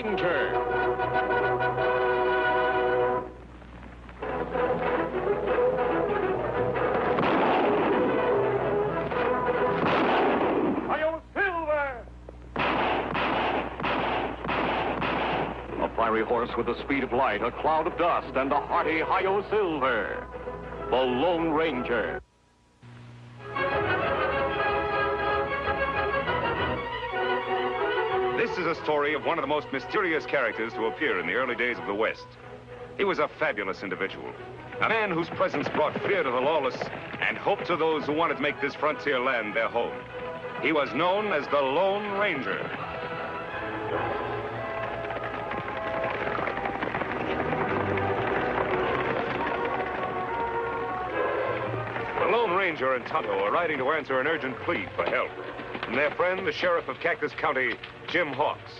Ranger. A fiery horse with the speed of light, a cloud of dust, and a hearty Hi-Yo Silver. The Lone Ranger. This is a story of one of the most mysterious characters to appear in the early days of the West. He was a fabulous individual, a man whose presence brought fear to the lawless and hope to those who wanted to make this frontier land their home. He was known as the Lone Ranger. The Lone Ranger and Tonto are riding to answer an urgent plea for help from their friend, the sheriff of Cactus County, Jim Hawks.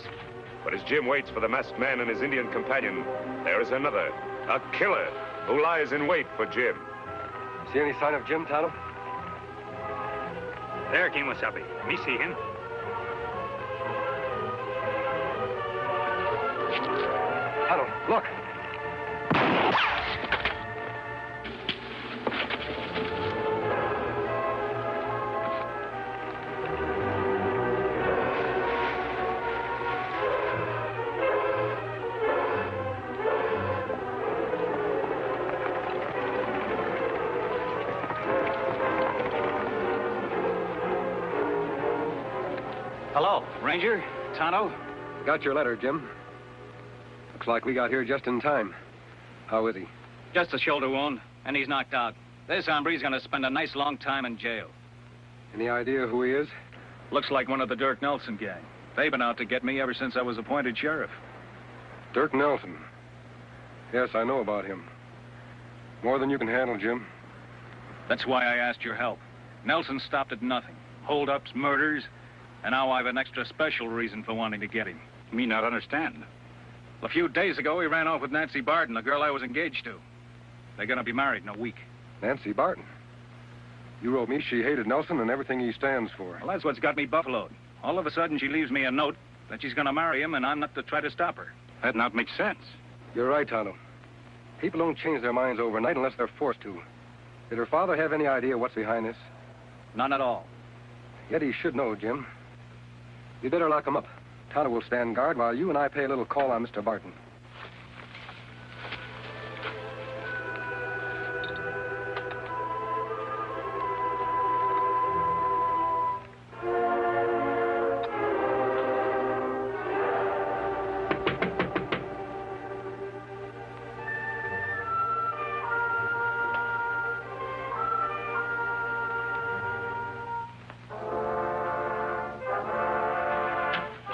But as Jim waits for the masked man and his Indian companion, there is another, a killer, who lies in wait for Jim. See any sign of Jim, Tonto? There, Kimasabi. Me see him. Tonto, look. Hello, Ranger, Tonto. Got your letter, Jim. Looks like we got here just in time. How is he? Just a shoulder wound, and he's knocked out. This hombre's gonna spend a nice long time in jail. Any idea who he is? Looks like one of the Dirk Nelson gang. They've been out to get me ever since I was appointed sheriff. Dirk Nelson. Yes, I know about him. More than you can handle, Jim. That's why I asked your help. Nelson stopped at nothing. Hold-ups, murders, and now I've an extra special reason for wanting to get him. Me not understand. A few days ago, he ran off with Nancy Barton, the girl I was engaged to. They're gonna be married in a week. Nancy Barton. You wrote me she hated Nelson and everything he stands for. Well, that's what's got me buffaloed. All of a sudden, she leaves me a note that she's gonna marry him, and I'm not to try to stop her. That not makes sense. You're right, Tonto. People don't change their minds overnight unless they're forced to. Did her father have any idea what's behind this? None at all. Yet he should know, Jim. You better lock him up. Tonto will stand guard while you and I pay a little call on Mr. Barton.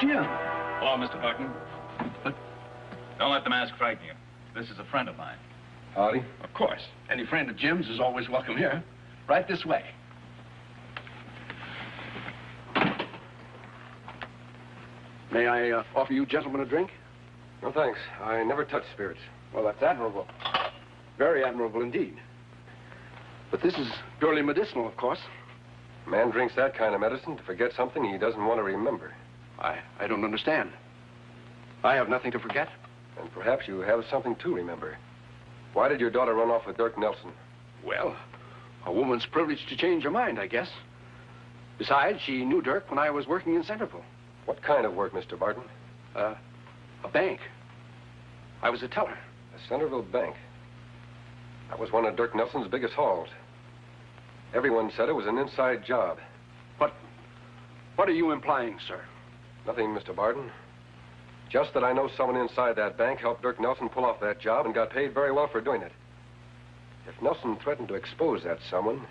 Jim. Hello, Mr. Barton. Don't let the mask frighten you. This is a friend of mine. Howdy. Of course. Any friend of Jim's is always welcome here. Right this way. May I offer you gentlemen a drink? No, thanks. I never touch spirits. Well, that's admirable. Very admirable indeed. But this is purely medicinal, of course. A man drinks that kind of medicine to forget something he doesn't want to remember. I don't understand. I have nothing to forget. And perhaps you have something to remember. Why did your daughter run off with Dirk Nelson? Well, a woman's privileged to change her mind, I guess. Besides, she knew Dirk when I was working in Centerville. What kind of work, Mr. Barton? A bank. I was a teller. A Centerville bank. That was one of Dirk Nelson's biggest hauls. Everyone said it was an inside job. What are you implying, sir? Nothing, Mr. Barton. Just that I know someone inside that bank helped Dirk Nelson pull off that job and got paid very well for doing it. If Nelson threatened to expose that someone,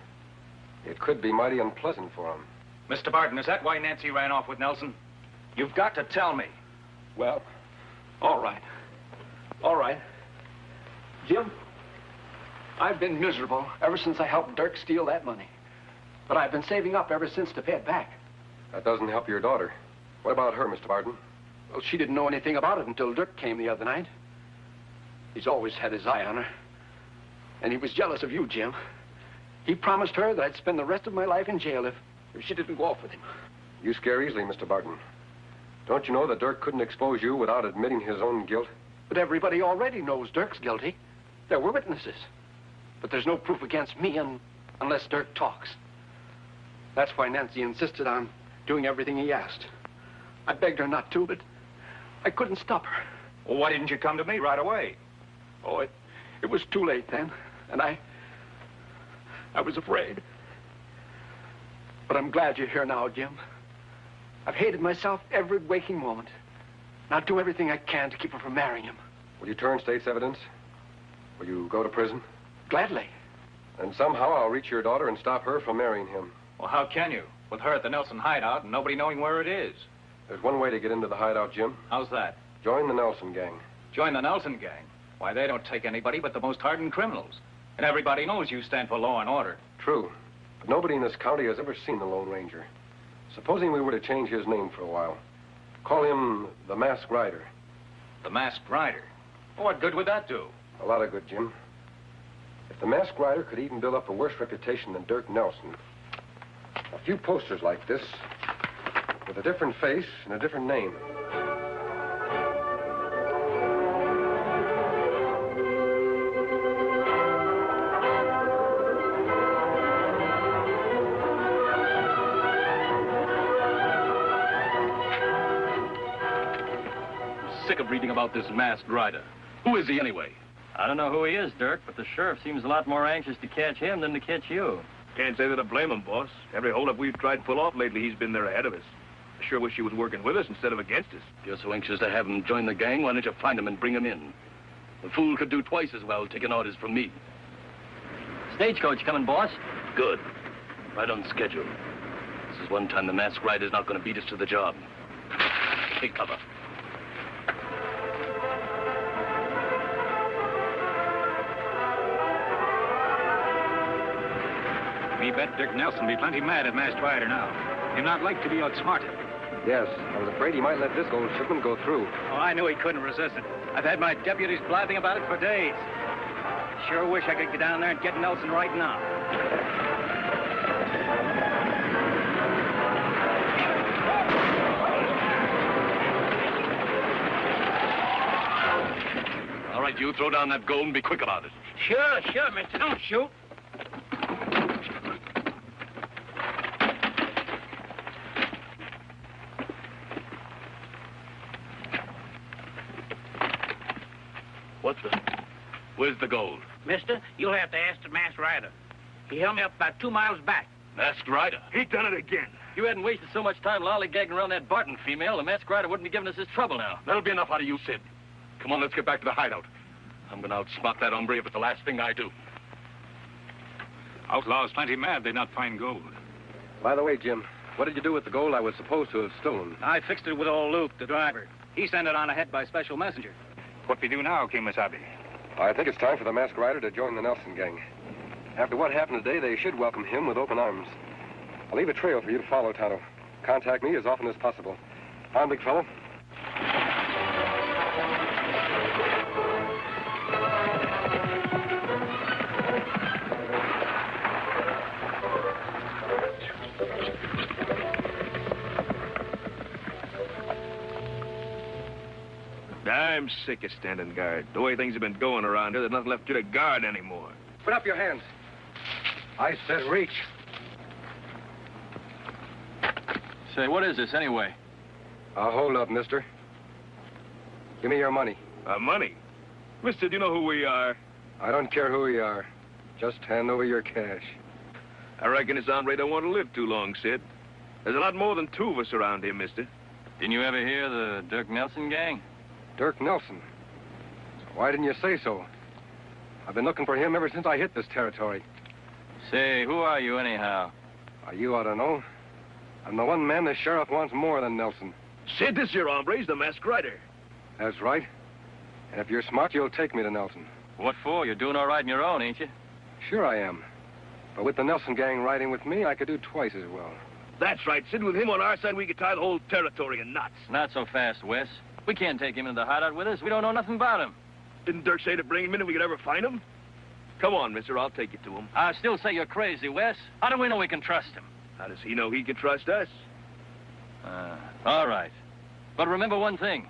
it could be mighty unpleasant for him. Mr. Barton, is that why Nancy ran off with Nelson? You've got to tell me. Well, all right. All right. Jim, I've been miserable ever since I helped Dirk steal that money. But I've been saving up ever since to pay it back. That doesn't help your daughter. What about her, Mr. Barton? Well, she didn't know anything about it until Dirk came the other night. He's always had his eye on her. And he was jealous of you, Jim. He promised her that I'd spend the rest of my life in jail if she didn't go off with him. You scare easily, Mr. Barton. Don't you know that Dirk couldn't expose you without admitting his own guilt? But everybody already knows Dirk's guilty. There were witnesses. But there's no proof against me unless Dirk talks. That's why Nancy insisted on doing everything he asked. I begged her not to, but I couldn't stop her. Well, why didn't you come to me right away? Oh, it was too late then, and I was afraid. But I'm glad you're here now, Jim. I've hated myself every waking moment. And I'll do everything I can to keep her from marrying him. Will you turn state's evidence? Will you go to prison? Gladly. And somehow I'll reach your daughter and stop her from marrying him. Well, how can you? With her at the Nelson hideout and nobody knowing where it is. There's one way to get into the hideout, Jim. How's that? Join the Nelson gang. Join the Nelson gang? Why, they don't take anybody but the most hardened criminals. And everybody knows you stand for law and order. True. But nobody in this county has ever seen the Lone Ranger. Supposing we were to change his name for a while. Call him the Masked Rider. The Masked Rider? Well, what good would that do? A lot of good, Jim. If the Masked Rider could even build up a worse reputation than Dirk Nelson, a few posters like this, with a different face and a different name. I'm sick of reading about this Masked Rider. Who is he anyway? I don't know who he is, Dirk, but the sheriff seems a lot more anxious to catch him than to catch you. Can't say that I blame him, boss. Every holdup we've tried to pull off lately, he's been there ahead of us. I sure wish he was working with us instead of against us. If you're so anxious to have him join the gang, why don't you find him and bring him in? The fool could do twice as well taking orders from me. Stagecoach coming, boss. Good. Right on schedule. This is one time the Masked Rider's not going to beat us to the job. Take cover. Me bet Dirk Nelson be plenty mad at Masked Rider now. He'd not like to be outsmarted. Yes, I was afraid he might let this gold shipment go through. Oh, I knew he couldn't resist it. I've had my deputies blabbing about it for days. Sure wish I could get down there and get Nelson right now. All right, you throw down that gold and be quick about it. Sure, mister. Don't shoot. What the? Where's the gold? Mister, you'll have to ask the Masked Rider. He held me up about 2 miles back. Masked Rider? He done it again. If you hadn't wasted so much time lollygagging around that Barton female, the Masked Rider wouldn't be giving us this trouble now. That'll be enough out of you, Sid. Come on, let's get back to the hideout. I'm going to outsmart that hombre if it's the last thing I do. Outlaw's plenty mad they not find gold. By the way, Jim, what did you do with the gold I was supposed to have stolen? I fixed it with old Luke, the driver. He sent it on ahead by special messenger. What we do now, Kimasabi? I think it's time for the Masked Rider to join the Nelson gang. After what happened today, they should welcome him with open arms. I'll leave a trail for you to follow, Tonto. Contact me as often as possible. On, big fellow. I'm sick of standing guard. The way things have been going around here, there's nothing left to guard anymore. Put up your hands. I said reach. Say, what is this anyway? Hold up, mister. Give me your money. Money? Mister, do you know who we are? I don't care who you are. Just hand over your cash. I reckon this hombre don't want to live too long, Sid. There's a lot more than 2 of us around here, mister. Didn't you ever hear the Dirk Nelson gang? Dirk Nelson. Why didn't you say so? I've been looking for him ever since I hit this territory. Say, who are you anyhow? You ought to know. I'm the one man the sheriff wants more than Nelson. Sid, this here hombre's the Masked Rider. That's right. And if you're smart, you'll take me to Nelson. What for? You're doing all right on your own, ain't you? Sure I am. But with the Nelson gang riding with me, I could do twice as well. That's right, Sid. With him on our side, we could tie the whole territory in knots. Not so fast, Wes. We can't take him into the hideout with us. We don't know nothing about him. Didn't Dirk say to bring him in if we could ever find him? Come on, mister. I'll take you to him. I still say you're crazy, Wes. How do we know we can trust him? How does he know he can trust us? All right. But remember one thing.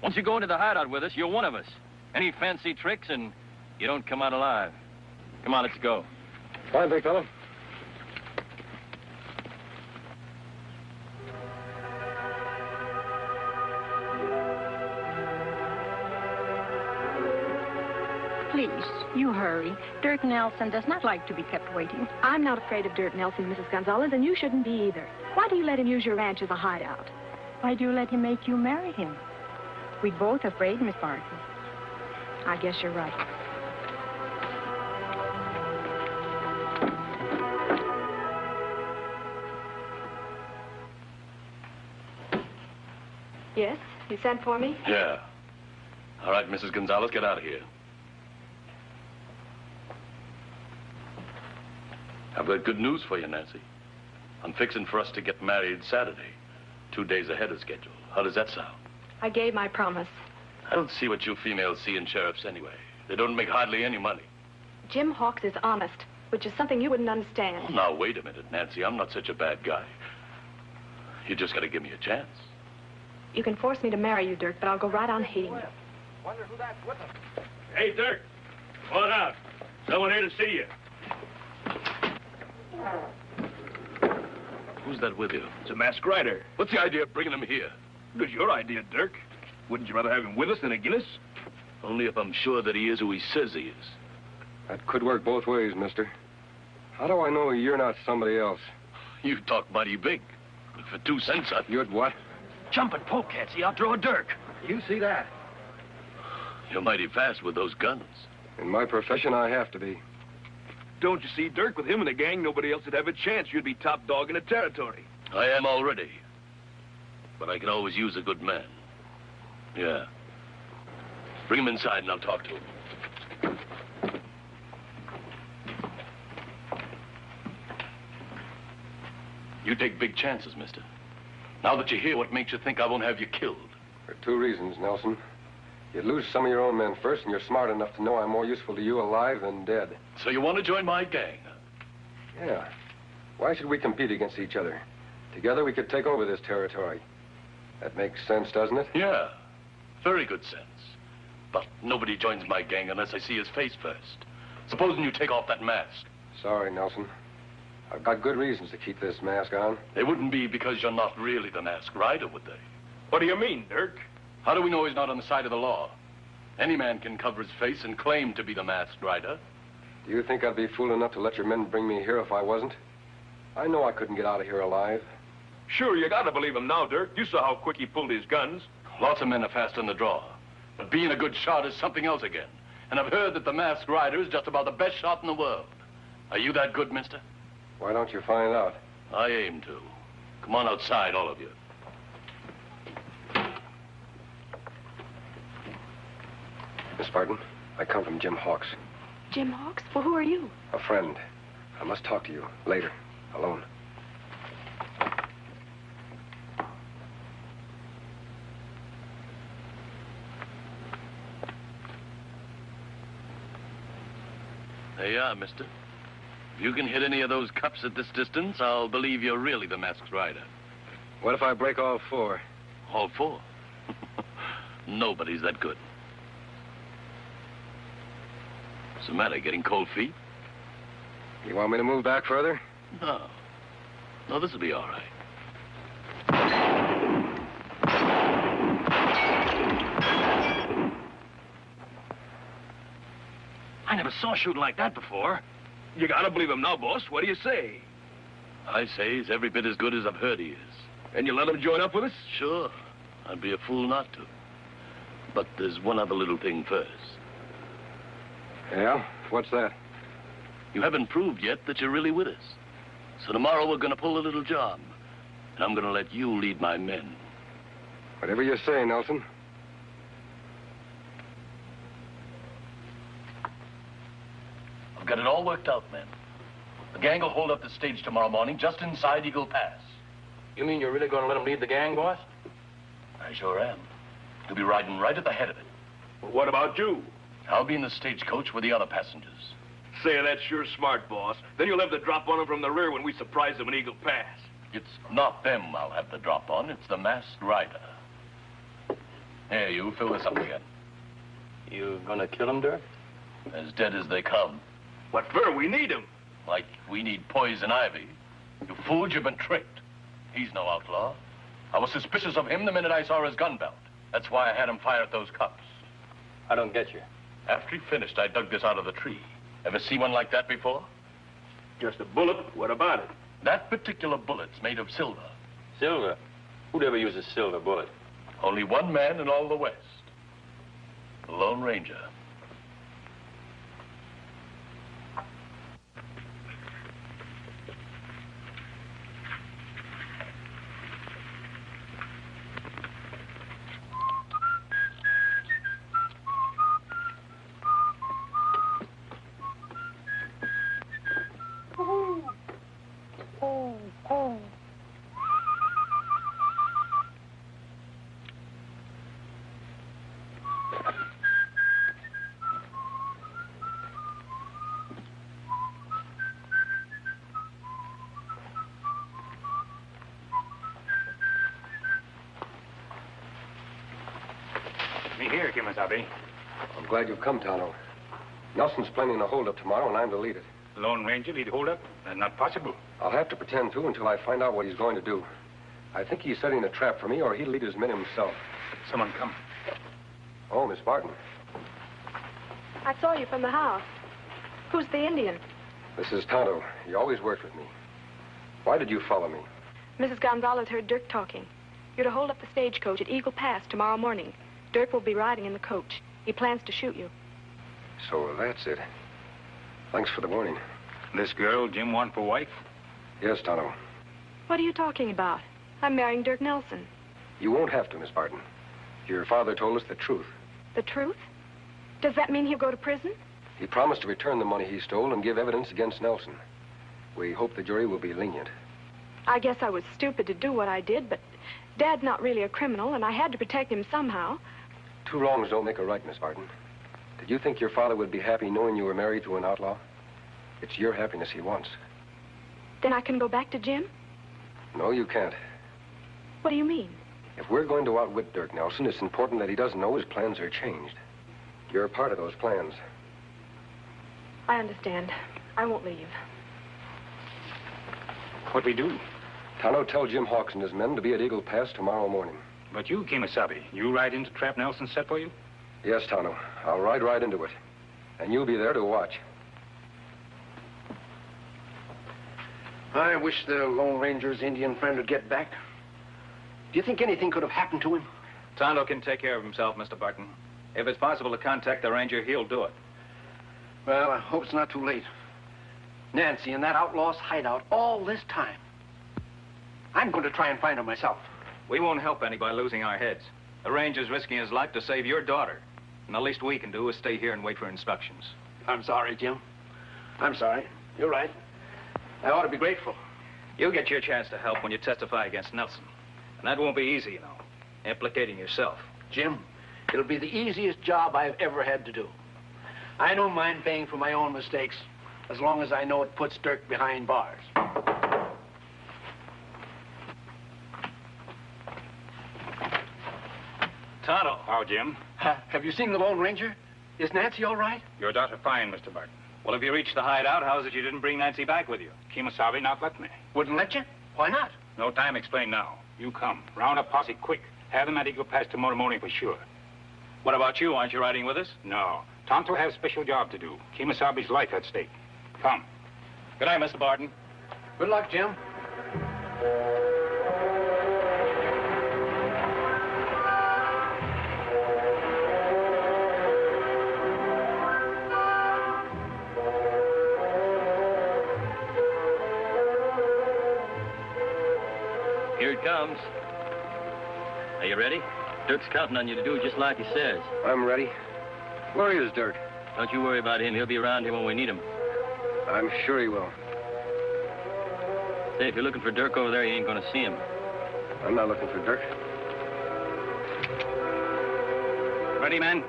Once you go into the hideout with us, you're one of us. Any fancy tricks and you don't come out alive. Come on, let's go. Fine, big fella. Please, you hurry. Dirk Nelson does not like to be kept waiting. I'm not afraid of Dirk Nelson, Mrs. Gonzalez, and you shouldn't be either. Why do you let him use your ranch as a hideout? Why do you let him make you marry him? We're both afraid, Miss Barton. I guess you're right. Yes? You sent for me? Yeah. All right, Mrs. Gonzalez, get out of here. I've got good news for you, Nancy. I'm fixing for us to get married Saturday, 2 days ahead of schedule. How does that sound? I gave my promise. I don't see what you females see in sheriffs anyway. They don't make hardly any money. Jim Hawks is honest, which is something you wouldn't understand. Oh, now, wait a minute, Nancy. I'm not such a bad guy. You just got to give me a chance. You can force me to marry you, Dirk, but I'll go right on hating you. Wonder who that's with him. Hey, Dirk. Come on out. Someone here to see you. Who's that with you? It's a masked rider. What's the idea of bringing him here? It was your idea, Dirk. Wouldn't you rather have him with us than against us? Only if I'm sure that he is who he says he is. That could work both ways, mister. How do I know you're not somebody else? You talk mighty big. But for 2 cents, You'd what? Jumping polecats, he outdraw Dirk. You see that? You're mighty fast with those guns. In my profession, I have to be. Don't you see, Dirk, with him in the gang, nobody else would have a chance. You'd be top dog in the territory. I am already. But I can always use a good man. Yeah. Bring him inside and I'll talk to him. You take big chances, mister. Now that you're here, what makes you think I won't have you killed? For 2 reasons, Nelson. You'd lose some of your own men first, and you're smart enough to know I'm more useful to you alive than dead. So you want to join my gang? Yeah. Why should we compete against each other? Together we could take over this territory. That makes sense, doesn't it? Yeah. Very good sense. But nobody joins my gang unless I see his face first. Supposing you take off that mask. Sorry, Nelson. I've got good reasons to keep this mask on. They wouldn't be because you're not really the masked rider, would they? What do you mean, Dirk? How do we know he's not on the side of the law? Any man can cover his face and claim to be the masked rider. Do you think I'd be fool enough to let your men bring me here if I wasn't? I know I couldn't get out of here alive. Sure, you gotta believe him now, Dirk. You saw how quick he pulled his guns. Lots of men are fast on the draw. But being a good shot is something else again. And I've heard that the masked rider is just about the best shot in the world. Are you that good, mister? Why don't you find out? I aim to. Come on outside, all of you. Miss Barton, I come from Jim Hawks. Jim Hawks? Well, who are you? A friend. I must talk to you later, alone. There you are, mister. If you can hit any of those cups at this distance, I'll believe you're really the masked rider. What if I break all 4? All 4? Nobody's that good. What's the matter, getting cold feet? You want me to move back further? No. No, this'll be all right. I never saw shooting like that before. You gotta believe him now, boss. What do you say? I say he's every bit as good as I've heard he is. And you let him join up with us? Sure. I'd be a fool not to. But there's one other little thing first. Yeah? What's that? You haven't proved yet that you're really with us. So tomorrow we're going to pull a little job. And I'm going to let you lead my men. Whatever you say, Nelson. I've got it all worked out, men. The gang will hold up the stage tomorrow morning just inside Eagle Pass. You mean you're really going to let him lead the gang, boss? I sure am. You'll be riding right at the head of it. Well, what about you? I'll be in the stagecoach with the other passengers. Say, that's sure smart, boss. Then you'll have the drop on them from the rear when we surprise them in Eagle Pass. It's not them I'll have the drop on. It's the masked rider. Here, you fill this up again. You gonna kill him, Dirk? As dead as they come. What for? We need him. Like we need poison ivy. You fools, you've been tricked. He's no outlaw. I was suspicious of him the minute I saw his gun belt. That's why I had him fire at those cops. I don't get you. After he finished, I dug this out of the tree. Ever see one like that before? Just a bullet? What about it? That particular bullet's made of silver. Silver? Who'd ever use a silver bullet? Only one man in all the West. The Lone Ranger. Me here, Kimasabi. I'm glad you've come, Tonto. Nelson's planning a holdup tomorrow, and I'm to lead it. Lone Ranger lead hold up? That's not possible. I'll have to pretend to until I find out what he's going to do. I think he's setting a trap for me, or he'll lead his men himself. Someone come. Oh, Miss Barton. I saw you from the house. Who's the Indian? This is Tonto. He always worked with me. Why did you follow me? Mrs. Gonzalez heard Dirk talking. You're to hold up the stagecoach at Eagle Pass tomorrow morning. Dirk will be riding in the coach. He plans to shoot you. So that's it. Thanks for the warning. This girl Jim want for wife? Yes, Tonto. What are you talking about? I'm marrying Dirk Nelson. You won't have to, Miss Barton. Your father told us the truth. The truth? Does that mean he'll go to prison? He promised to return the money he stole and give evidence against Nelson. We hope the jury will be lenient. I guess I was stupid to do what I did, but Dad's not really a criminal, and I had to protect him somehow. Two wrongs don't make a right, Miss Barton. Did you think your father would be happy knowing you were married to an outlaw? It's your happiness he wants. Then I can go back to Jim? No, you can't. What do you mean? If we're going to outwit Dirk Nelson, it's important that he doesn't know his plans are changed. You're a part of those plans. I understand. I won't leave. What we do? Tonto, tell Jim Hawks and his men to be at Eagle Pass tomorrow morning. But you, Kimasabi, you ride into trap Nelson set for you? Yes, Tonto. I'll ride right into it. And you'll be there to watch. I wish the Lone Ranger's Indian friend would get back. Do you think anything could have happened to him? Tonto can take care of himself, Mr. Barton. If it's possible to contact the ranger, he'll do it. Well, I hope it's not too late. Nancy in that outlaw's hideout all this time. I'm going to try and find her myself. We won't help any by losing our heads. The ranger's risking his life to save your daughter. And the least we can do is stay here and wait for instructions. I'm sorry, Jim. I'm sorry. You're right. I ought to be grateful. You'll get your chance to help when you testify against Nelson. And that won't be easy, you know, implicating yourself. Jim, it'll be the easiest job I've ever had to do. I don't mind paying for my own mistakes, as long as I know it puts Dirk behind bars. Tonto. How, Jim? Have you seen the Lone Ranger? Is Nancy all right? Your daughter fine, Mr. Barton. Well, if you reached the hideout, how's it you didn't bring Nancy back with you? Kimasabi not let me. Wouldn't let you? Why not? No time explain now. You come. Round up posse quick. Have them at Eagle Pass tomorrow morning for sure. What about you? Aren't you riding with us? No. Tonto has special job to do. Kimasabi's life at stake. Come. Good night, Mr. Barton. Good luck, Jim. Here it comes. Are you ready? Dirk's counting on you to do just like he says. I'm ready. Where is Dirk? Don't you worry about him. He'll be around here when we need him. I'm sure he will. Say, if you're looking for Dirk over there, you ain't gonna see him. I'm not looking for Dirk. Ready, men?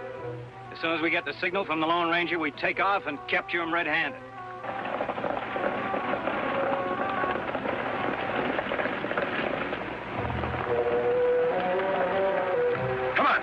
As soon as we get the signal from the Lone Ranger, we take off and capture him red-handed. Come on.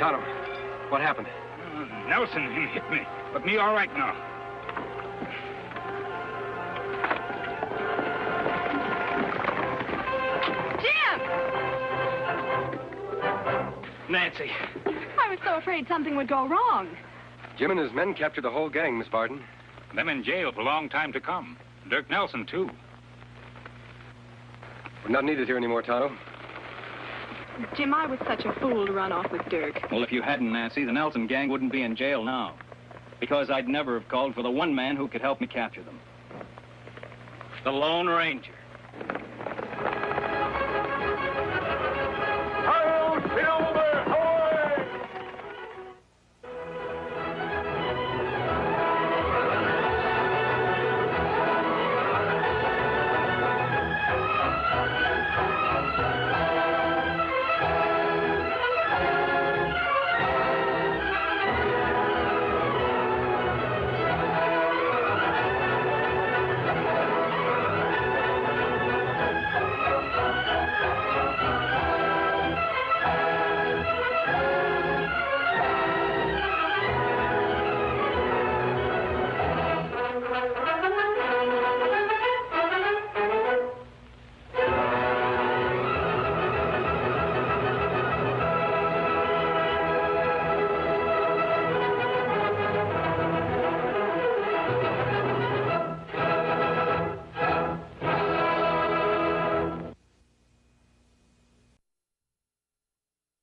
Tonto, what happened? Nelson, him hit me. But me all right now. Nancy. I was so afraid something would go wrong. Jim and his men captured the whole gang, Miss Barton. Them in jail for a long time to come. Dirk Nelson, too. We're not needed here anymore, Tonto. Jim, I was such a fool to run off with Dirk. Well, if you hadn't, Nancy, the Nelson gang wouldn't be in jail now. Because I'd never have called for the one man who could help me capture them. The Lone Ranger.